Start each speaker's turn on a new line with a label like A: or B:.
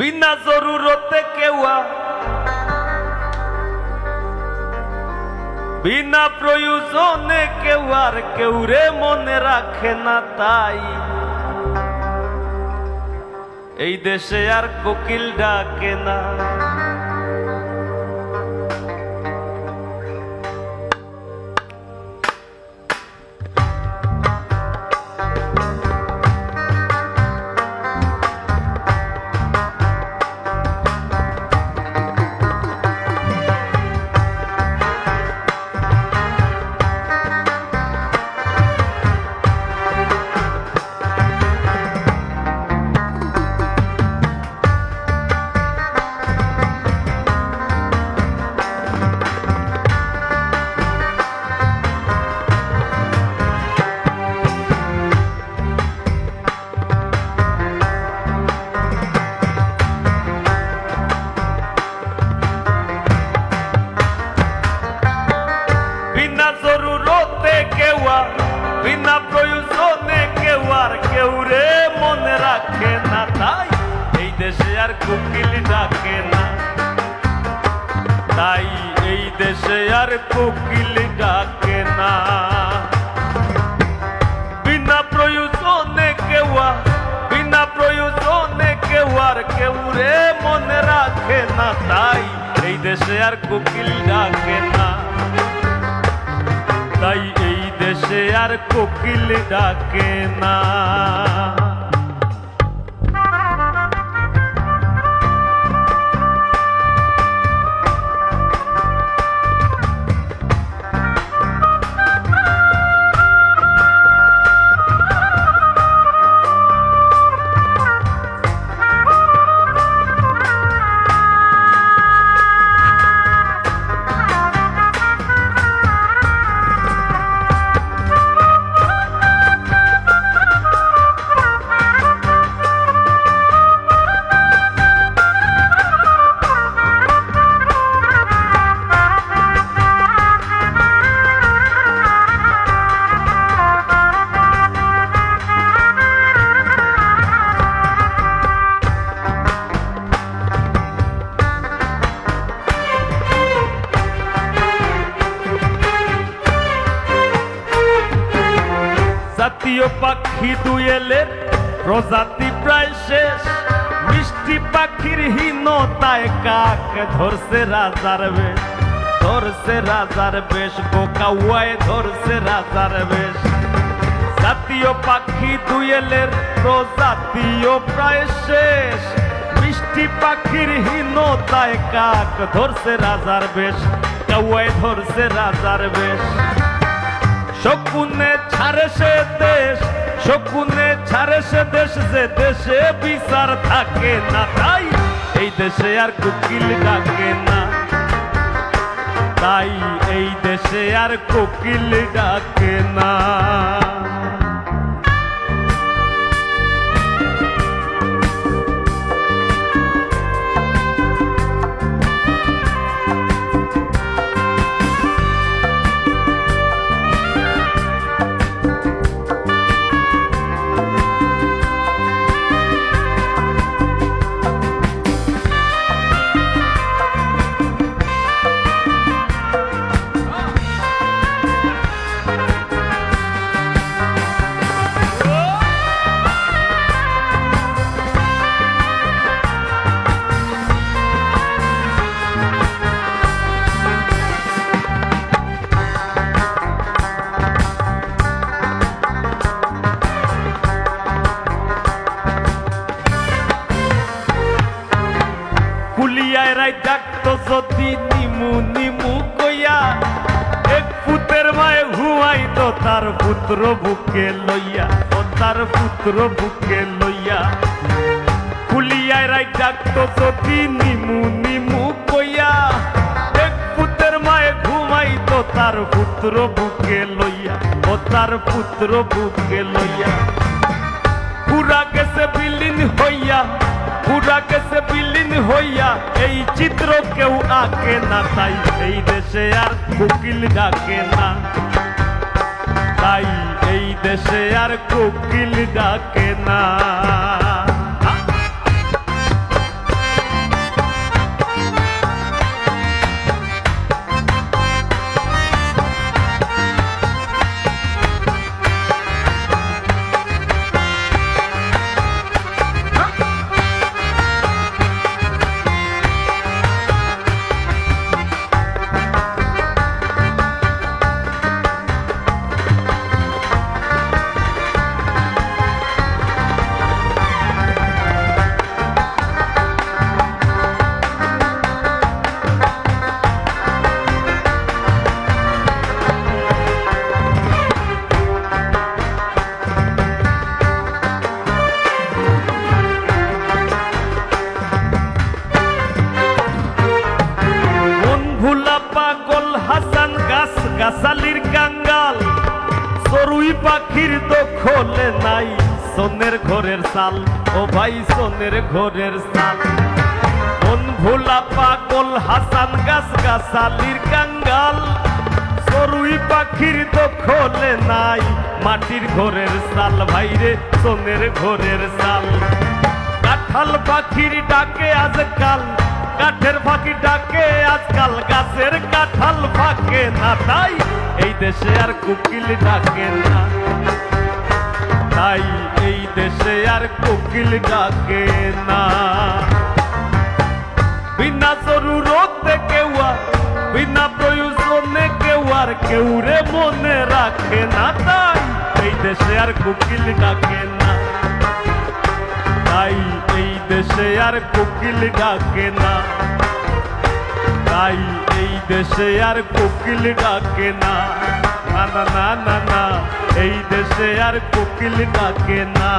A: বিনা জরুরতে বিনা প্রয়োজনে কেউ আর কেউ রে মনে রাখে না, তাই এই দেশে আর কোকিল ডাকে না। বিনা প্রয়োজনে কেউ আর কেউ রে মনে রাখে না, তাই এই দেশে আর কোকিল ডাকে না, তাই এই দেশে আর কোকিল ডাকে না। বিনা প্রয়োজনে কেউ আর কেউ রে মনে রাখে না, তাই এই দেশে আর কোকিল ডাকে না, তাই এই দেশে আর কোকিল ডাকে না। জাতীয় পাখি দুয়েলের প্রজাতি প্রায় শেষ, মিষ্টি পাখির হীনতায় কাক ধরছে রাজার বেশ, ধরছে রাজার বেশ, বোকাউয়ায় ধরছে রাজার বেশ। জাতীয় পাখি দুয়েলের প্রজাতিও প্রায় শেষ, মিষ্টি পাখির হীনতায় কাক ধরছে রাজার বেশ, কাউয়ায় ধরছে রাজার বেশ। শকুনে ছাড়ে সে দেশ, শকুনে ছাড়ে সে দেশ, যে দেশে বিচার থাকে না, তাই এই দেশে আর কোকিল ডাকে না, তাই এই দেশে আর কোকিল ডাকে না। কুলিয়ায় রাই ডাকতো যদি নিমু নিমু কইয়া, এক পুতের মায়ে ঘুমাইতো তার পুত্র বুকে লইয়া, ও তার পুত্র বুকে লইয়া। কুলিয়ায় রাই ডাকতো যদি নিমু নিমু কইয়া, এক পুতের মায়ে ঘুমাইতো তার পুত্র বুকে লইয়া, ও তার পুত্র বুকে লইয়া। পুরা গেছে বিলীন হইয়া, পুরা গেছে বিলীন হইয়া, এই চিত্র কেউ আঁকে না, তাই এই দেশে আর কোকিল ডাকে না, তাই এই দেশে আর কোকিল ডাকে না। কাঙ্গাল চড়ুই পাখির দখলে নাই সোনের ঘরের চাল, ও ভাই সোনের ঘরের চাল। মন ভোলা পাগল হাসান গাছ গাছালির কাঙ্গাল চড়ুই পাখির দখলে নাই মাটির ঘরের চাল, ভাইরে সোনের ঘরের চাল। কাঁঠাল পাখির ডাকে আজকাল, কাঠের পাখি ডাকে আজকাল, গাছের কাঁঠাল ফাঁকে না, তাই এই দেশে আর কোকিল ডাকে না, তাই এই দেশে আর কোকিল ডাকে না। বিনা জরুরতে কেউ আর, বিনা প্রয়োজনে কেউ আর কেউ রে মনে রাখে না, তাই এই দেশে আর কোকিল ডাকে না, তাই এই দেশে আর কোকিল ডাকে না, তাই এই দেশে আর কোকিল ডাকে না, না না না না না, এই দেশে আর কোকিল ডাকে না।